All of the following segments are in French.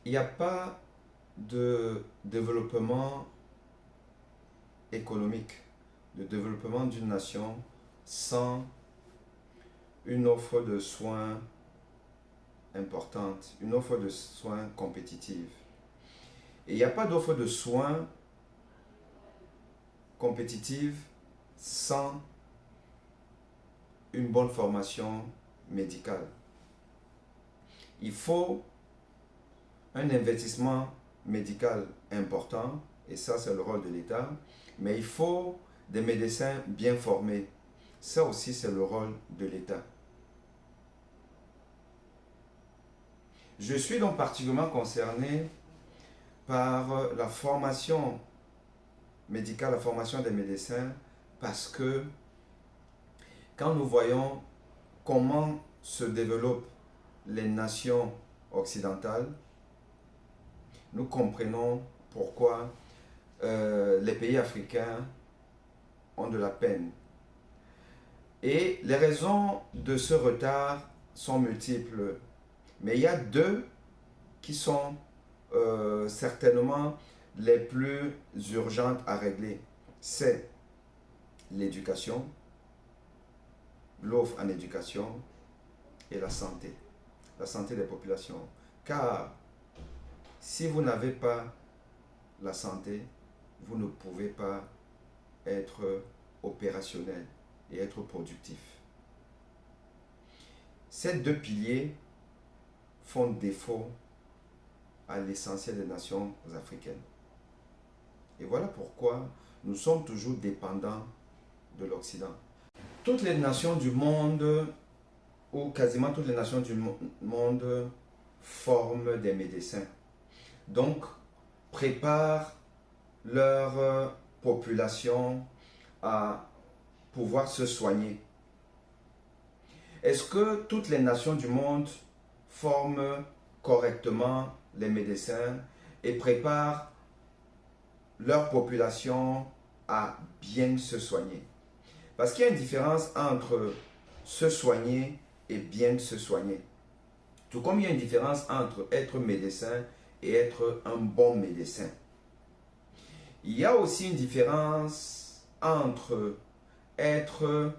Il n'y a pas de développement économique, de développement d'une nation sans une offre de soins importante, une offre de soins compétitive. Et il n'y a pas d'offre de soins compétitive sans une bonne formation médicale. Il faut un investissement médical important, et ça c'est le rôle de l'État, mais il faut des médecins bien formés. Ça aussi c'est le rôle de l'État. Je suis donc particulièrement concerné par la formation médicale, la formation des médecins, parce que quand nous voyons comment se développent les nations occidentales, nous comprenons pourquoi les pays africains ont de la peine. Et les raisons de ce retard sont multiples, mais il y a deux qui sont certainement les plus urgentes à régler. C'est l'éducation, l'offre en éducation et la santé des populations. Car si vous n'avez pas la santé, vous ne pouvez pas être opérationnel et être productif. Ces deux piliers font défaut à l'essentiel des nations africaines. Et voilà pourquoi nous sommes toujours dépendants de l'Occident. Toutes les nations du monde, ou quasiment toutes les nations du monde, forment des médecins. Donc, préparent leur population à pouvoir se soigner. Est-ce que toutes les nations du monde forment correctement les médecins et préparent leur population à bien se soigner? Parce qu'il y a une différence entre se soigner et bien se soigner. Tout comme il y a une différence entre être médecin et être un bon médecin. Il y a aussi une différence entre être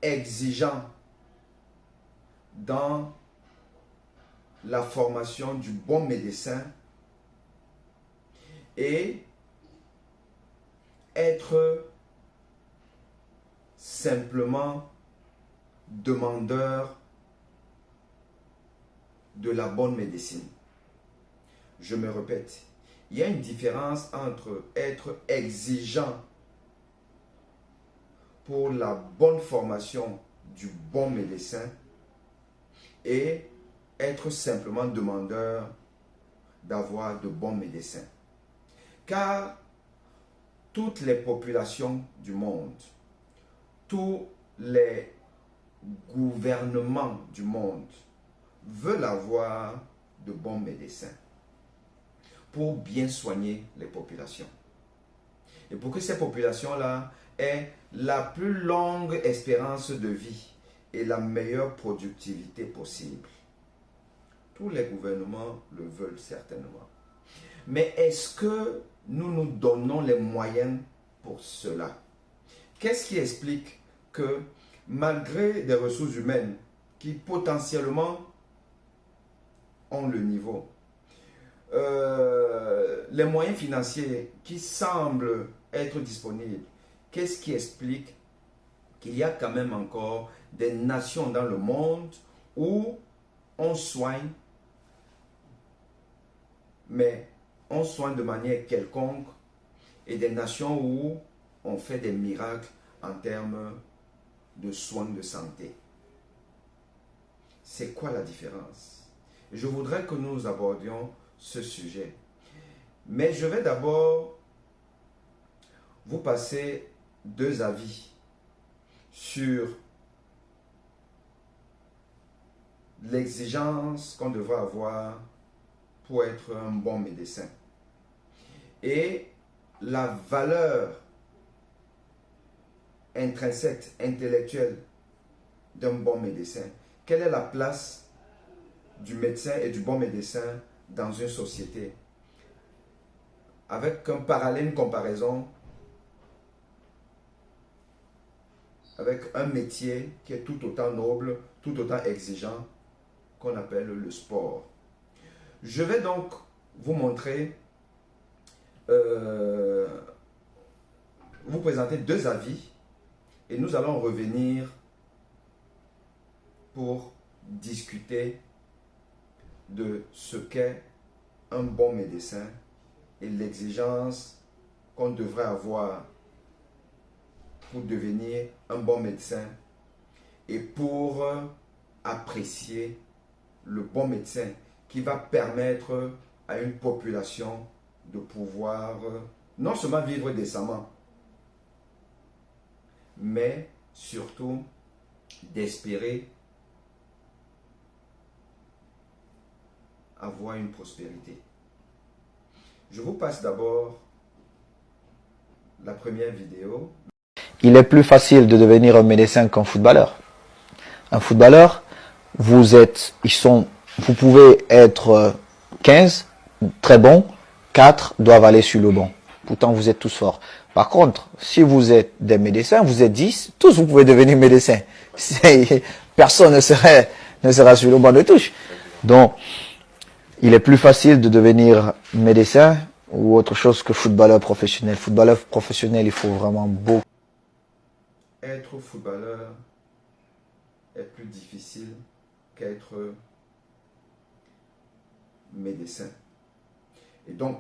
exigeant dans la formation du bon médecin et être simplement demandeur de la bonne médecine. Je me répète, il y a une différence entre être exigeant pour la bonne formation du bon médecin et être simplement demandeur d'avoir de bons médecins. Car toutes les populations du monde, tous les gouvernements du monde veulent avoir de bons médecins pour bien soigner les populations. Et pour que ces populations-là aient la plus longue espérance de vie et la meilleure productivité possible. Tous les gouvernements le veulent certainement. Mais est-ce que nous nous donnons les moyens pour cela? Qu'est-ce qui explique que malgré des ressources humaines qui potentiellement ont le niveau, les moyens financiers qui semblent être disponibles, qu'est-ce qui explique qu'il y a quand même encore des nations dans le monde où on soigne, mais on soigne de manière quelconque, et des nations où on fait des miracles en termes de soins de santé? C'est quoi la différence? Je voudrais que nous abordions ce sujet. Mais je vais d'abord vous passer deux avis sur l'exigence qu'on devrait avoir pour être un bon médecin et la valeur intrinsèque, intellectuelle d'un bon médecin. Quelle est la place du médecin et du bon médecin dans une société. Avec un parallèle, une comparaison avec un métier qui est tout autant noble, tout autant exigeant, qu'on appelle le sport. Je vais donc vous montrer, vous présenter deux avis et nous allons revenir pour discuter de ce qu'est un bon médecin et l'exigence qu'on devrait avoir pour devenir un bon médecin et pour apprécier le bon médecin qui va permettre à une population de pouvoir non seulement vivre décemment, mais surtout d'espérer avoir une prospérité. Je vous passe d'abord la première vidéo. Il est plus facile de devenir un médecin qu'un footballeur. Un footballeur, vous pouvez être 15, très bons, 4 doivent aller sur le banc. Pourtant, vous êtes tous forts. Par contre, si vous êtes des médecins, vous êtes 10, tous vous pouvez devenir médecin. Personne ne sera sur le banc de touche. Donc, il est plus facile de devenir médecin ou autre chose que footballeur professionnel. Footballeur professionnel, il faut vraiment beaucoup. Être footballeur est plus difficile qu'être médecin. Et donc,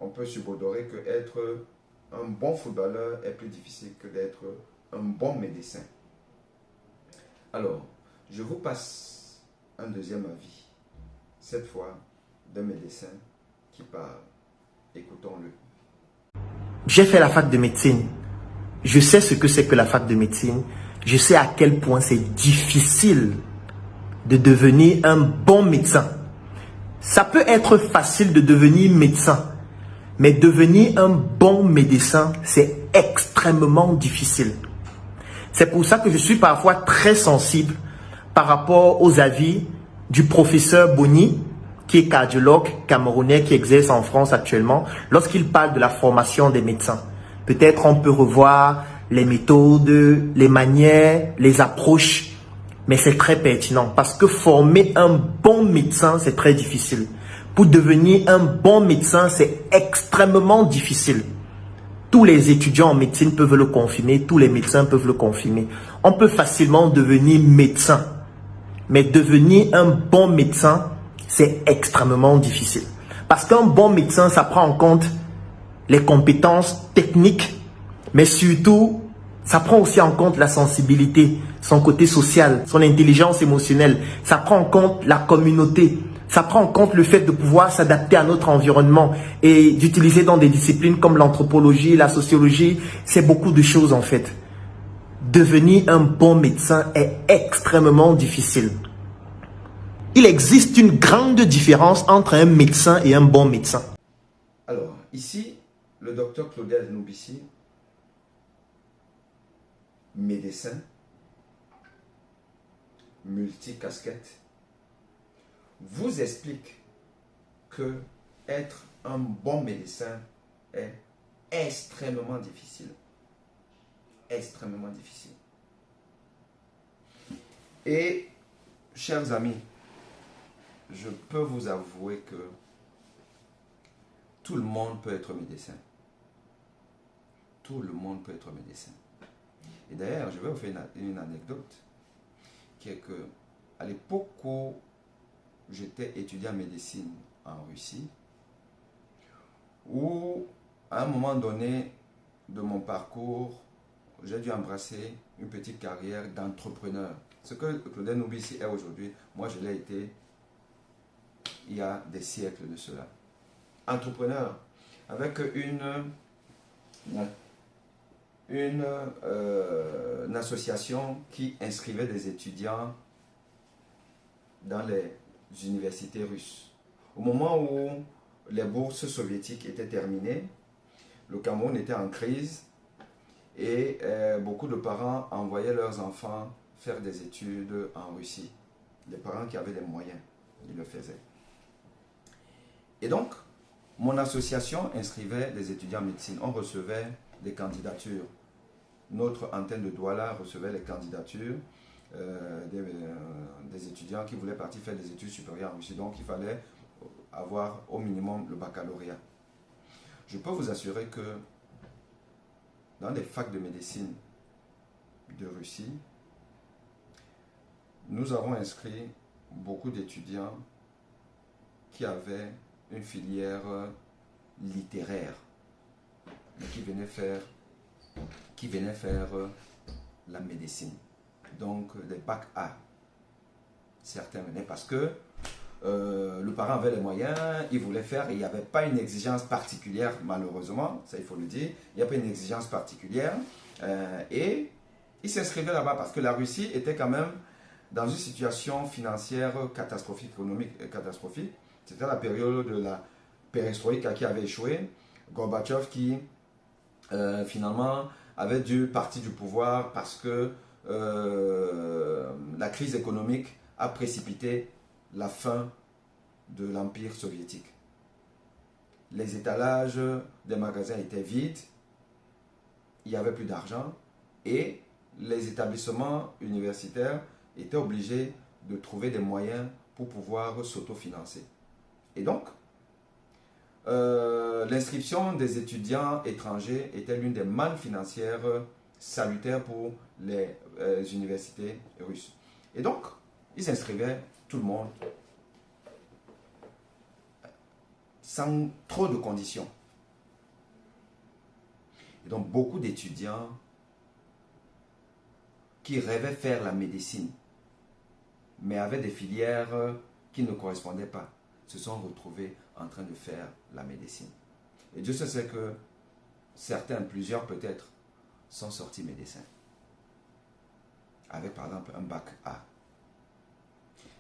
on peut subodorer que être un bon footballeur est plus difficile que d'être un bon médecin. Alors, je vous passe un deuxième avis, cette fois d'un médecin qui parle. Écoutons-le. J'ai fait la fac de médecine. Je sais ce que c'est que la fac de médecine. Je sais à quel point c'est difficile de devenir un bon médecin. Ça peut être facile de devenir médecin, mais devenir un bon médecin, c'est extrêmement difficile. C'est pour ça que je suis parfois très sensible par rapport aux avis du professeur Boni, qui est cardiologue camerounais qui exerce en France actuellement, lorsqu'il parle de la formation des médecins. Peut-être on peut revoir les méthodes, les manières, les approches, mais c'est très pertinent parce que former un bon médecin, c'est très difficile. Pour devenir un bon médecin, c'est extrêmement difficile. Tous les étudiants en médecine peuvent le confirmer, tous les médecins peuvent le confirmer. On peut facilement devenir médecin, mais devenir un bon médecin, c'est extrêmement difficile. Parce qu'un bon médecin, ça prend en compte les compétences techniques, mais surtout, ça prend aussi en compte la sensibilité, son côté social, son intelligence émotionnelle. Ça prend en compte la communauté. Ça prend en compte le fait de pouvoir s'adapter à notre environnement et d'utiliser dans des disciplines comme l'anthropologie, la sociologie. C'est beaucoup de choses en fait. Devenir un bon médecin est extrêmement difficile. Il existe une grande différence entre un médecin et un bon médecin. Alors, ici, le docteur Claudel Noubissi, médecin, multicasquette, vous explique que être un bon médecin est extrêmement difficile. Extrêmement difficile. Et, chers amis, je peux vous avouer que tout le monde peut être médecin. Tout le monde peut être médecin. Et d'ailleurs, je vais vous faire une anecdote qui est que à l'époque où j'étais étudiant en médecine en Russie, où à un moment donné de mon parcours, j'ai dû embrasser une petite carrière d'entrepreneur. Ce que Claudel Noubissi est aujourd'hui, moi je l'ai été il y a des siècles de cela. Entrepreneur avec une association qui inscrivait des étudiants dans les universités russes. Au moment où les bourses soviétiques étaient terminées, le Cameroun était en crise et beaucoup de parents envoyaient leurs enfants faire des études en Russie. Les parents qui avaient les moyens. Il le faisait. Et donc, mon association inscrivait des étudiants en médecine. On recevait des candidatures. Notre antenne de Douala recevait les candidatures des étudiants qui voulaient partir faire des études supérieures en Russie. Donc, il fallait avoir au minimum le baccalauréat. Je peux vous assurer que dans les facs de médecine de Russie, nous avons inscrit beaucoup d'étudiants qui avaient une filière littéraire, mais qui venaient faire la médecine. Donc, des bacs A. Certains venaient parce que le parent avait les moyens, il voulait faire, et il n'y avait pas une exigence particulière, malheureusement, ça il faut le dire, il n'y a pas une exigence particulière, et il s'inscrivait là-bas parce que la Russie était quand même dans une situation financière catastrophique, économique catastrophique. C'était la période de la perestroïka qui avait échoué, Gorbatchev qui finalement avait dû partir du pouvoir parce que la crise économique a précipité la fin de l'Empire soviétique. Les étalages des magasins étaient vides, il n'y avait plus d'argent et les établissements universitaires étaient obligés de trouver des moyens pour pouvoir s'autofinancer. Et donc, l'inscription des étudiants étrangers était l'une des mannes financières salutaires pour les universités russes. Et donc, ils s'inscrivaient tout le monde sans trop de conditions. Et donc, beaucoup d'étudiants qui rêvaient faire la médecine, mais avaient des filières qui ne correspondaient pas, se sont retrouvés en train de faire la médecine. Et Dieu sait que certains, plusieurs peut-être, sont sortis médecins, avec par exemple un bac A.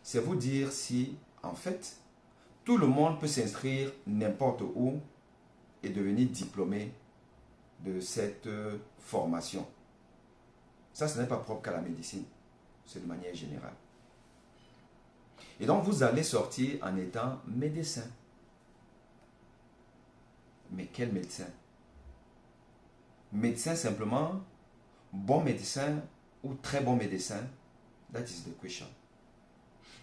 C'est vous dire si, en fait, tout le monde peut s'inscrire n'importe où et devenir diplômé de cette formation. Ça, ce n'est pas propre qu'à la médecine, c'est de manière générale. Et donc, vous allez sortir en étant médecin. Mais quel médecin? Médecin simplement, bon médecin ou très bon médecin? That is the question.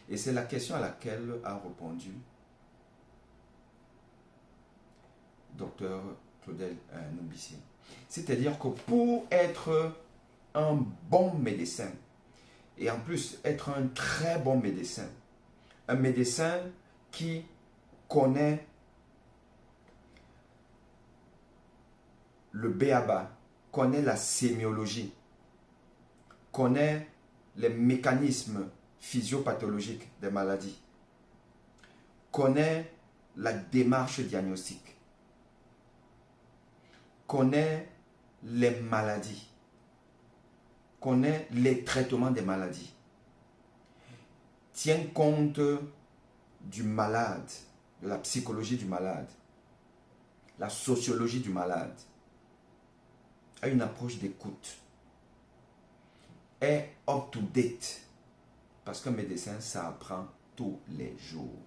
Et c'est la question à laquelle a répondu Dr Claudel Numbissier. C'est-à-dire que pour être un bon médecin, et en plus être un très bon médecin, un médecin qui connaît le b.a.-ba, connaît la sémiologie, connaît les mécanismes physiopathologiques des maladies, connaît la démarche diagnostique, connaît les maladies, connaît les traitements des maladies, tient compte du malade, de la psychologie du malade, la sociologie du malade, a une approche d'écoute, est up-to-date, parce qu'un médecin, ça apprend tous les jours.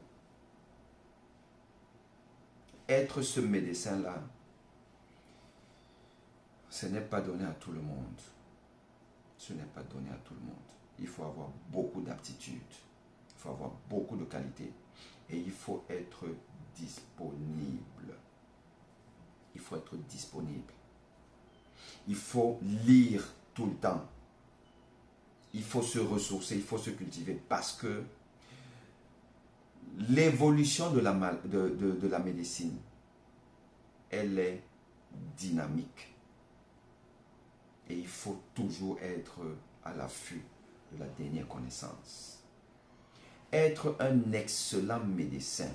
Être ce médecin-là, ce n'est pas donné à tout le monde. Ce n'est pas donné à tout le monde. Il faut avoir beaucoup d'aptitude, il faut avoir beaucoup de qualité et il faut être disponible. Il faut être disponible. Il faut lire tout le temps. Il faut se ressourcer, il faut se cultiver parce que l'évolution de la médecine, elle est dynamique. Et il faut toujours être à l'affût de la dernière connaissance. Être un excellent médecin,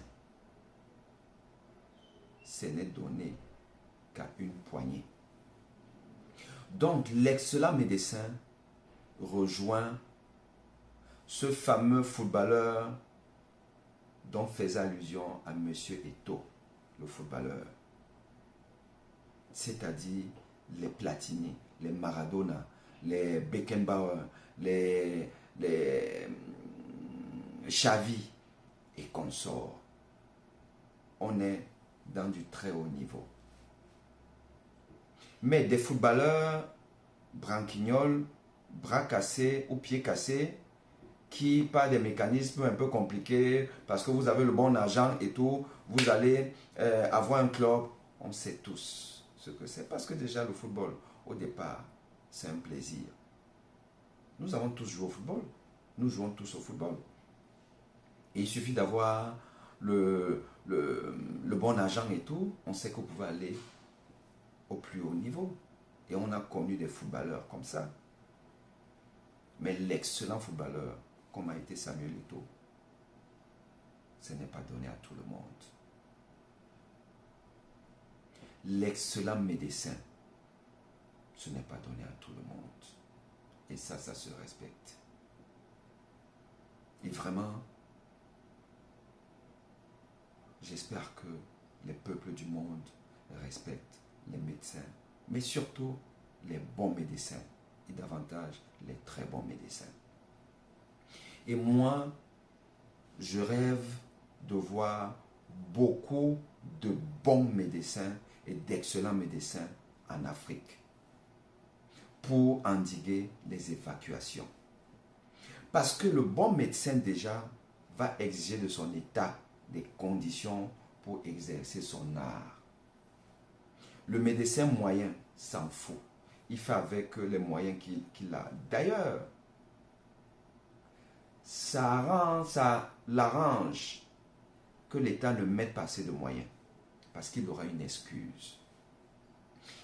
ce n'est donné qu'à une poignée. Donc l'excellent médecin rejoint ce fameux footballeur dont faisait allusion à M. Eto'o, le footballeur. C'est-à-dire les Platini, les Maradona, les Beckenbauer, les Xavi et consorts. On est dans du très haut niveau. Mais des footballeurs branquignoles, bras cassés ou pieds cassés, qui, par des mécanismes un peu compliqués, parce que vous avez le bon argent et tout, vous allez avoir un club. On sait tous ce que c'est. Parce que déjà, le football, au départ, c'est un plaisir. Nous avons tous joué au football. Nous jouons tous au football. Et il suffit d'avoir le bon argent et tout, on sait que vous pouvez aller au plus haut niveau. Et on a connu des footballeurs comme ça. Mais l'excellent footballeur, comme a été Samuel Eto'o, ce n'est pas donné à tout le monde. L'excellent médecin, ce n'est pas donné à tout le monde. Et ça se respecte. Et vraiment, j'espère que les peuples du monde respectent les médecins, mais surtout les bons médecins et davantage les très bons médecins. Et moi, je rêve de voir beaucoup de bons médecins et d'excellents médecins en Afrique pour endiguer les évacuations. Parce que le bon médecin déjà va exiger de son état des conditions pour exercer son art. Le médecin moyen s'en fout. Il fait avec les moyens qu'il a. D'ailleurs, ça l'arrange que l'État ne mette pas assez de moyens. Parce qu'il aura une excuse.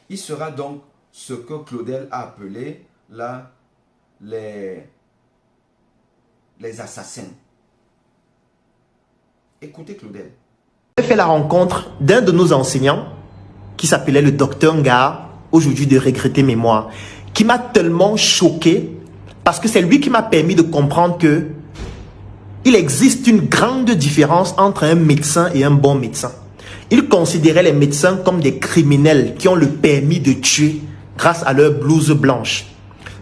Il sera donc ce que Claudel a appelé là les assassins. Écoutez Claudel. J'ai fait la rencontre d'un de nos enseignants qui s'appelait le docteur Nga, aujourd'hui de regretter mémoire, qui m'a tellement choqué parce que c'est lui qui m'a permis de comprendre que il existe une grande différence entre un médecin et un bon médecin. Il considérait les médecins comme des criminels qui ont le permis de tuer grâce à leur blouse blanche.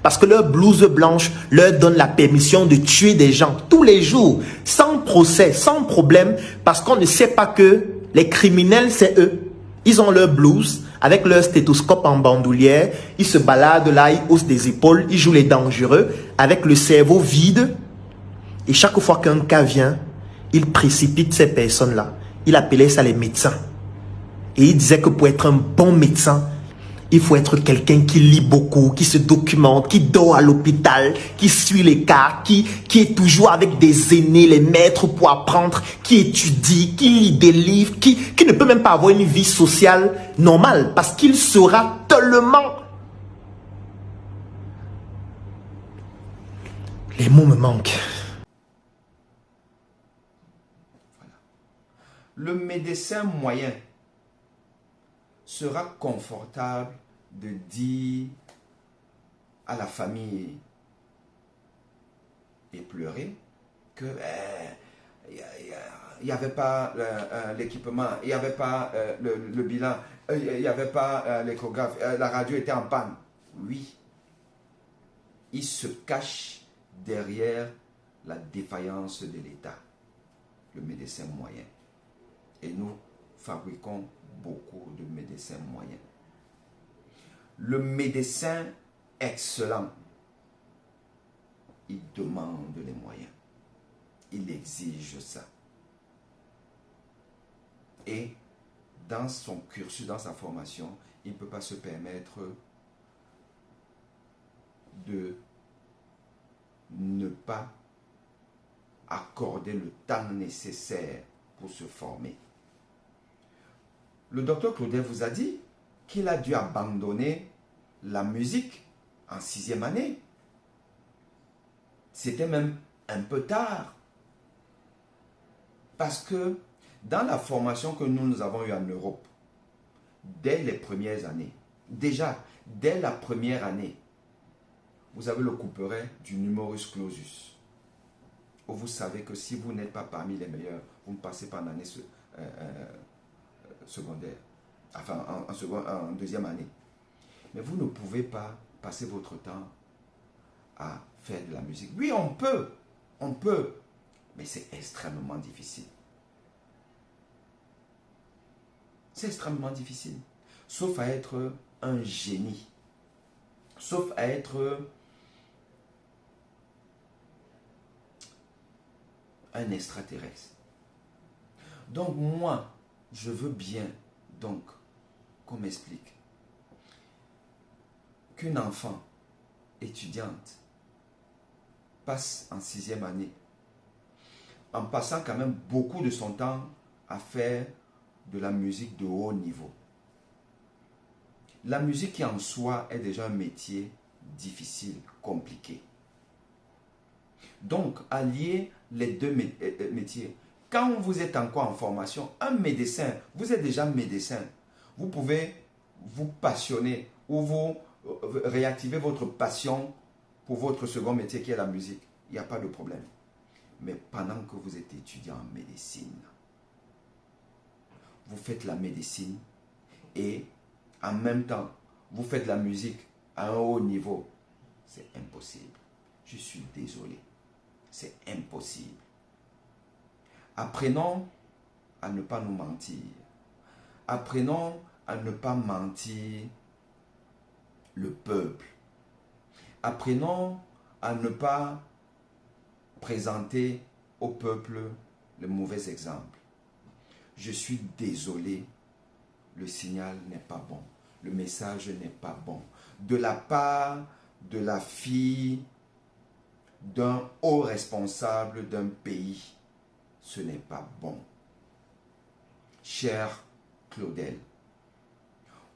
Parce que leur blouse blanche leur donne la permission de tuer des gens tous les jours, sans procès, sans problème, parce qu'on ne sait pas que les criminels, c'est eux. Ils ont leur blouse avec leur stéthoscope en bandoulière, ils se baladent là, ils haussent des épaules, ils jouent les dangereux avec le cerveau vide. Et chaque fois qu'un cas vient, il précipite ces personnes-là. Il appelait ça les médecins. Et il disait que pour être un bon médecin, il faut être quelqu'un qui lit beaucoup, qui se documente, qui dort à l'hôpital, qui suit les cas, qui est toujours avec des aînés, les maîtres pour apprendre, qui étudie, qui lit des livres, qui ne peut même pas avoir une vie sociale normale parce qu'il sera tellement... Les mots me manquent. Voilà. Le médecin moyen sera confortable de dire à la famille éplorée que il n'y avait pas l'équipement, il n'y avait pas le bilan, il n'y avait pas l'échographe, la radio était en panne. Oui, il se cache derrière la défaillance de l'État, le médecin moyen. Et nous fabriquons beaucoup de médecins moyens. Le médecin excellent, il demande les moyens. Il exige ça. Et dans son cursus, dans sa formation, il ne peut pas se permettre de ne pas accorder le temps nécessaire pour se former. Le docteur Claudel vous a dit qu'il a dû abandonner la musique en 6e année. C'était même un peu tard. Parce que dans la formation que nous avons eue en Europe, dès les premières années, déjà, dès la première année, vous avez le couperet du numerus clausus. Où vous savez que si vous n'êtes pas parmi les meilleurs, vous ne passez pas en année secondaire, enfin en deuxième année. Mais vous ne pouvez pas passer votre temps à faire de la musique. Oui, on peut, Mais c'est extrêmement difficile. C'est extrêmement difficile. Sauf à être un génie. Sauf à être un extraterrestre. Donc moi, je veux bien donc qu'on m'explique qu'une enfant étudiante passe en 6e année en passant quand même beaucoup de son temps à faire de la musique de haut niveau. La musique qui en soi est déjà un métier difficile, compliqué. Donc, allier les deux métiers. Quand vous êtes encore en formation, un médecin, vous êtes déjà médecin, vous pouvez vous passionner ou vous réactiver votre passion pour votre second métier qui est la musique. Il n'y a pas de problème. Mais pendant que vous êtes étudiant en médecine, vous faites la médecine et en même temps, vous faites la musique à un haut niveau. C'est impossible. Je suis désolé. C'est impossible. Apprenons à ne pas nous mentir. Apprenons à ne pas mentir le peuple. Apprenons à ne pas présenter au peuple le mauvais exemple. Je suis désolé, le signal n'est pas bon. Le message n'est pas bon. De la part de la fille d'un haut responsable d'un pays, ce n'est pas bon. Chère Claudel,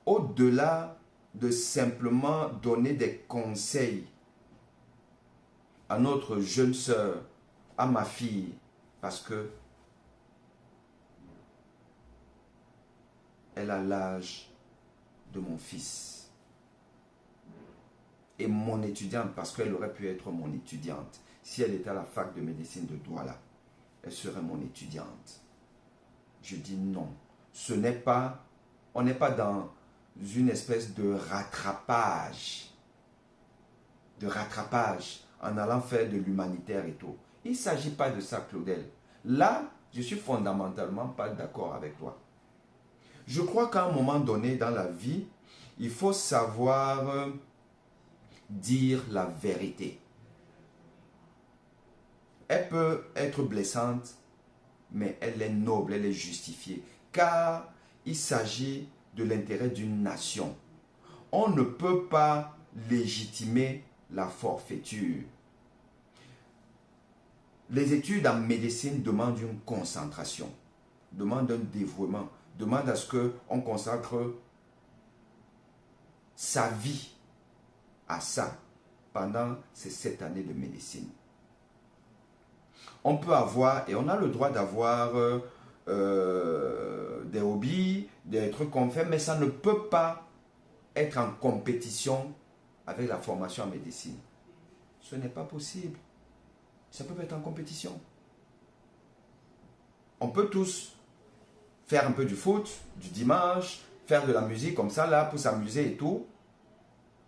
au-delà de simplement donner des conseils à notre jeune sœur, à ma fille, parce que elle a l'âge de mon fils. Et mon étudiante, parce qu'elle aurait pu être mon étudiante. Si elle était à la fac de médecine de Douala, elle serait mon étudiante. Je dis non. Ce n'est pas, on n'est pas dans une espèce de rattrapage. De rattrapage en allant faire de l'humanitaire et tout. Il ne s'agit pas de ça, Claudel. Là, je suis fondamentalement pas d'accord avec toi. Je crois qu'à un moment donné dans la vie, il faut savoir dire la vérité. Elle peut être blessante, mais elle est noble, elle est justifiée. Car il s'agit de l'intérêt d'une nation. On ne peut pas légitimer la forfaiture. Les études en médecine demandent une concentration, demandent un dévouement, demandent à ce qu'on consacre sa vie à ça pendant ces 7 années de médecine. On peut avoir, et on a le droit d'avoir des hobbies, des trucs qu'on fait, mais ça ne peut pas être en compétition avec la formation en médecine. Ce n'est pas possible. Ça peut être en compétition. On peut tous faire un peu du foot, du dimanche, faire de la musique comme ça, là, pour s'amuser et tout.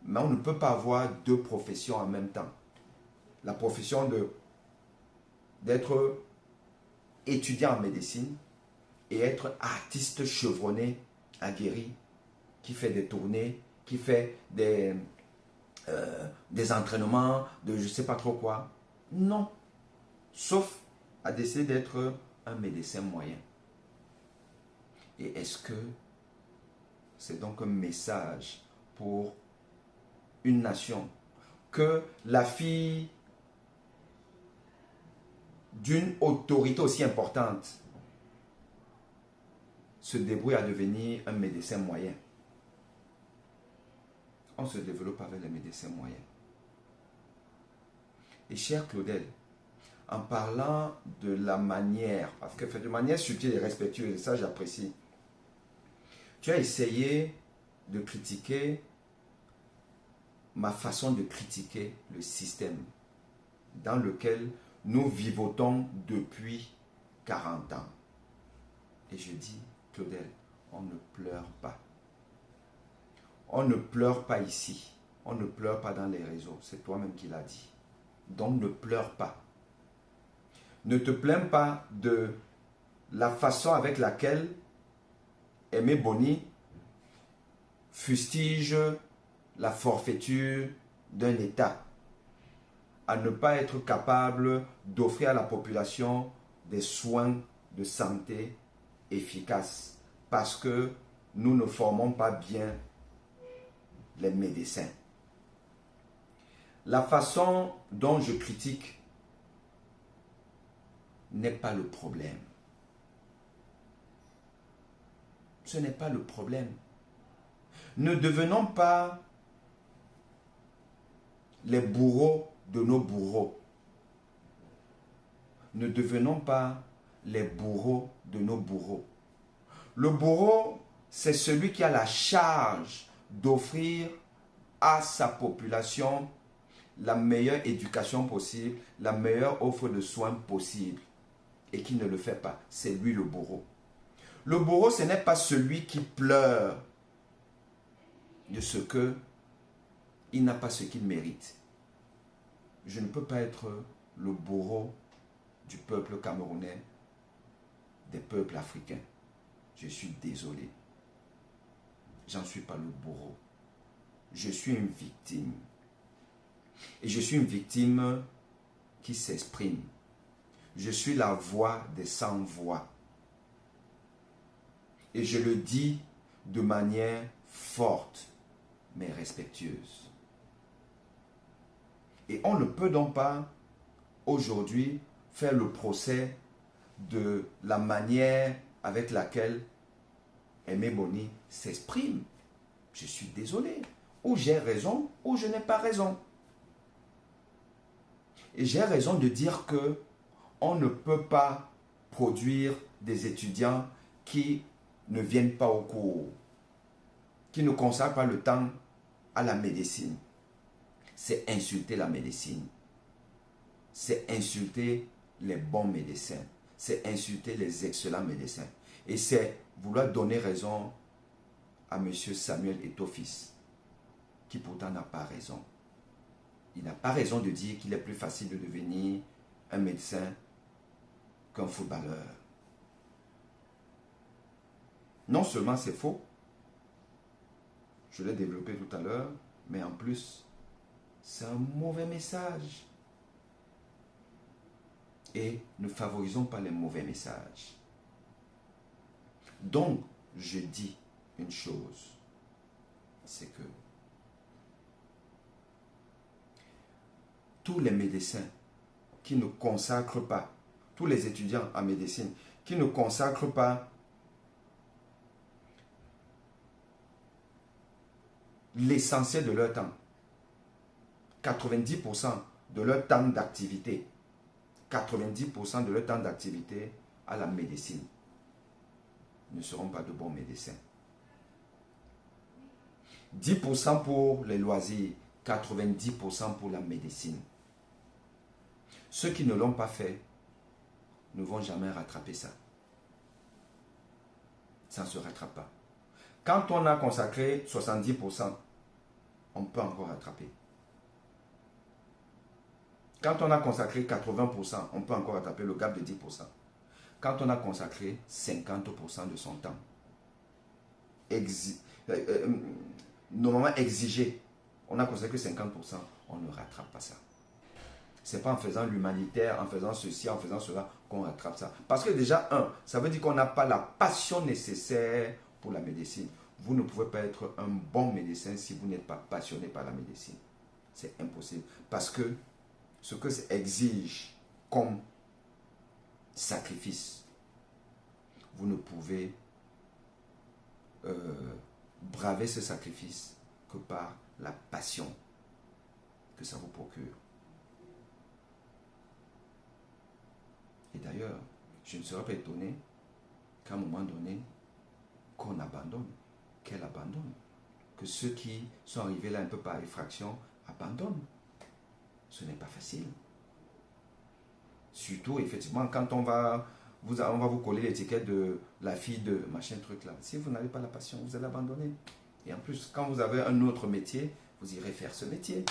Mais on ne peut pas avoir deux professions en même temps. La profession d'être étudiant en médecine et être artiste chevronné, aguerri, qui fait des tournées, qui fait des entraînements, de je ne sais pas trop quoi. Non. Sauf à décider d'être un médecin moyen. Et est-ce que c'est donc un message pour une nation que la fille d'une autorité aussi importante se débrouille à devenir un médecin moyen? On se développe avec les médecins moyens. Et chère Claudel, en parlant de la manière, parce que de manière subtile et respectueuse, et ça j'apprécie, tu as essayé de critiquer ma façon de critiquer le système dans lequel nous vivotons depuis 40 ans. Et je dis, Claudel, on ne pleure pas. On ne pleure pas ici. On ne pleure pas dans les réseaux. C'est toi-même qui l'as dit. Donc ne pleure pas. Ne te plains pas de la façon avec laquelle Aimé Boni fustige la forfaiture d'un État à ne pas être capable d'offrir à la population des soins de santé efficaces parce que nous ne formons pas bien les médecins. La façon dont je critique n'est pas le problème. Ce n'est pas le problème. Ne devenons pas les bourreaux de nos bourreaux. Ne devenons pas les bourreaux de nos bourreaux. Le bourreau, c'est celui qui a la charge d'offrir à sa population la meilleure éducation possible, la meilleure offre de soins possible et qui ne le fait pas. C'est lui le bourreau. Le bourreau, ce n'est pas celui qui pleure de ce que il n'a pas ce qu'il mérite. Je ne peux pas être le bourreau du peuple camerounais, des peuples africains. Je suis désolé. J'en suis pas le bourreau. Je suis une victime. Et je suis une victime qui s'exprime. Je suis la voix des sans-voix. Et je le dis de manière forte, mais respectueuse. Et on ne peut donc pas, aujourd'hui, faire le procès de la manière avec laquelle Aimé Boni s'exprime. Je suis désolé. Ou j'ai raison, ou je n'ai pas raison. Et j'ai raison de dire que on ne peut pas produire des étudiants qui ne viennent pas au cours, qui ne consacrent pas le temps à la médecine. C'est insulter la médecine. C'est insulter les bons médecins. C'est insulter les excellents médecins. Et c'est vouloir donner raison à M. Samuel Eto'o-Fils, qui pourtant n'a pas raison. Il n'a pas raison de dire qu'il est plus facile de devenir un médecin qu'un footballeur. Non seulement c'est faux, je l'ai développé tout à l'heure, mais en plus, c'est un mauvais message. Et ne favorisons pas les mauvais messages. Donc, je dis une chose, c'est que tous les médecins qui ne consacrent pas, tous les étudiants en médecine qui ne consacrent pas l'essentiel de leur temps, 90% de leur temps d'activité, 90% de leur temps d'activité à la médecine, ne seront pas de bons médecins. 10% pour les loisirs, 90% pour la médecine. Ceux qui ne l'ont pas fait ne vont jamais rattraper ça. Ça ne se rattrape pas. Quand on a consacré 70%, on peut encore rattraper. Quand on a consacré 80%, on peut encore rattraper le gap de 10%. Quand on a consacré 50% de son temps, normalement exigé, on a consacré 50%, on ne rattrape pas ça. Ce n'est pas en faisant l'humanitaire, en faisant ceci, en faisant cela, qu'on rattrape ça. Parce que déjà, ça veut dire qu'on n'a pas la passion nécessaire pour la médecine. Vous ne pouvez pas être un bon médecin si vous n'êtes pas passionné par la médecine. C'est impossible. Parce que ce que ça exige comme sacrifice, vous ne pouvez braver ce sacrifice que par la passion que ça vous procure. Et d'ailleurs, je ne serais pas étonné qu'à un moment donné, qu'on abandonne, qu'elle abandonne, que ceux qui sont arrivés là un peu par effraction abandonnent. Ce n'est pas facile. Surtout, effectivement, quand on va vous coller l'étiquette de la fille de machin truc là. Si vous n'avez pas la passion, vous allez abandonner. Et en plus, quand vous avez un autre métier, vous irez faire ce métier.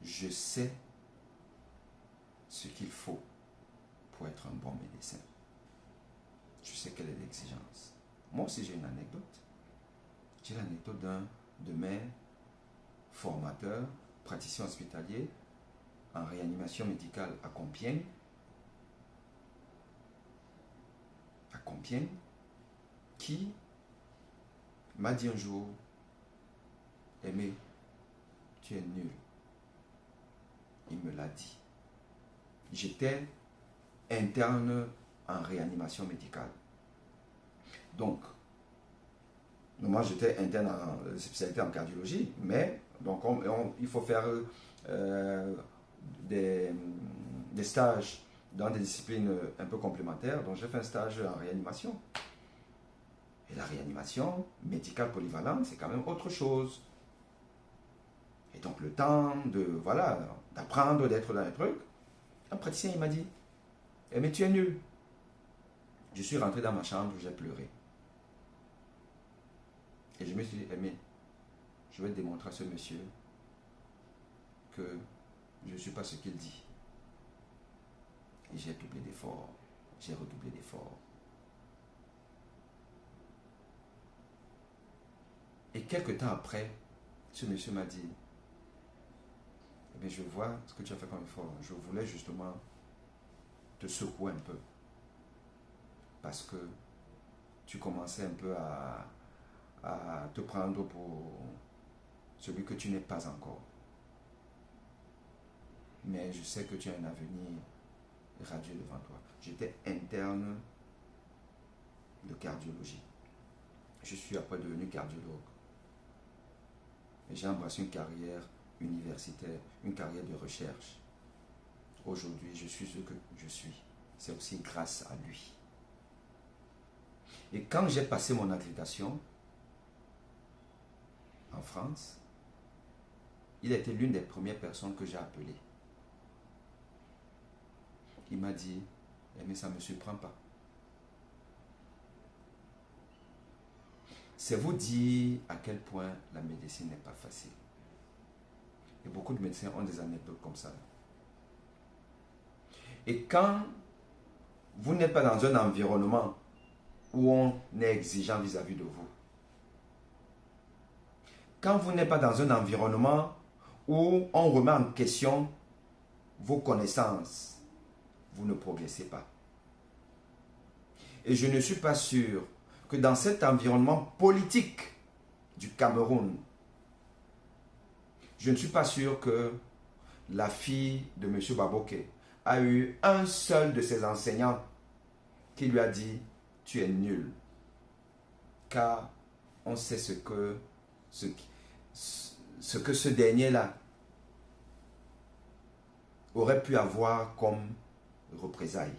je sais ce qu'il faut pour être un bon médecin. Je sais quelle est l'exigence. Moi aussi, j'ai une anecdote. J'ai l'anecdote d'un de mes formateurs, praticiens hospitaliers, en réanimation médicale à Compiègne. Qui m'a dit un jour, Aimé, tu es nul. Il me l'a dit. J'étais interne en réanimation médicale. Donc, moi j'étais interne en spécialité en cardiologie, mais donc il faut faire des stages dans des disciplines un peu complémentaires. Donc j'ai fait un stage en réanimation. Et la réanimation médicale polyvalente, c'est quand même autre chose. Et donc le temps d'apprendre, d'être dans les trucs, un praticien il m'a dit, mais tu es nul. Je suis rentré dans ma chambre, j'ai pleuré. Et je me suis dit, mais je vais démontrer à ce monsieur que je ne suis pas ce qu'il dit. Et j'ai doublé d'efforts, j'ai redoublé d'efforts. Et quelques temps après, ce monsieur m'a dit, mais je vois ce que tu as fait comme effort. Je voulais justement te secouer un peu. Parce que tu commençais un peu à te prendre pour celui que tu n'es pas encore. Mais je sais que tu as un avenir radieux devant toi. J'étais interne de cardiologie. Je suis après devenu cardiologue. Et j'ai embrassé une carrière universitaire, une carrière de recherche. Aujourd'hui, je suis ce que je suis. C'est aussi grâce à lui. Et quand j'ai passé mon accréditation en France, il a été l'une des premières personnes que j'ai appelées. Il m'a dit, mais ça ne me surprend pas. C'est vous dire à quel point la médecine n'est pas facile. Et beaucoup de médecins ont des anecdotes comme ça. Et quand vous n'êtes pas dans un environnement où on est exigeant vis-à-vis de vous, quand vous n'êtes pas dans un environnement où on remet en question vos connaissances, vous ne progressez pas. Et je ne suis pas sûr que dans cet environnement politique du Cameroun, je ne suis pas sûr que la fille de M. Baboke a eu un seul de ses enseignants qui lui a dit « tu es nul ». Car on sait ce que ce dernier-là aurait pu avoir comme représailles.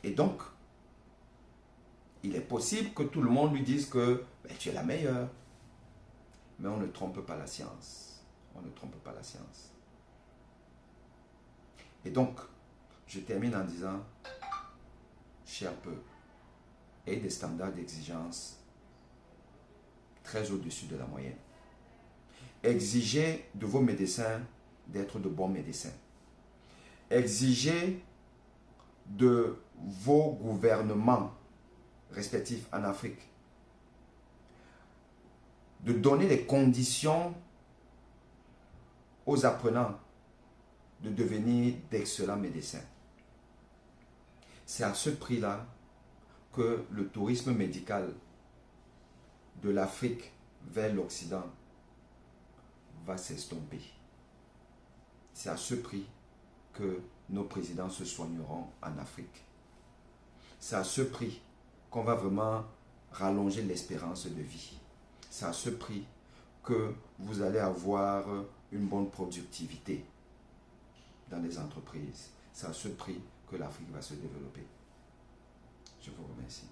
Et donc, il est possible que tout le monde lui dise que tu es la meilleure. Mais on ne trompe pas la science. On ne trompe pas la science. Et donc, je termine en disant, cher peuple, ayez des standards d'exigence très au-dessus de la moyenne. Exigez de vos médecins d'être de bons médecins. Exigez de vos gouvernements respectifs en Afrique de donner les conditions aux apprenants de devenir d'excellents médecins. C'est à ce prix-là que le tourisme médical de l'Afrique vers l'Occident va s'estomper. C'est à ce prix que nos présidents se soigneront en Afrique. C'est à ce prix qu'on va vraiment rallonger l'espérance de vie. C'est à ce prix que vous allez avoir une bonne productivité dans les entreprises. C'est à ce prix que l'Afrique va se développer. Je vous remercie.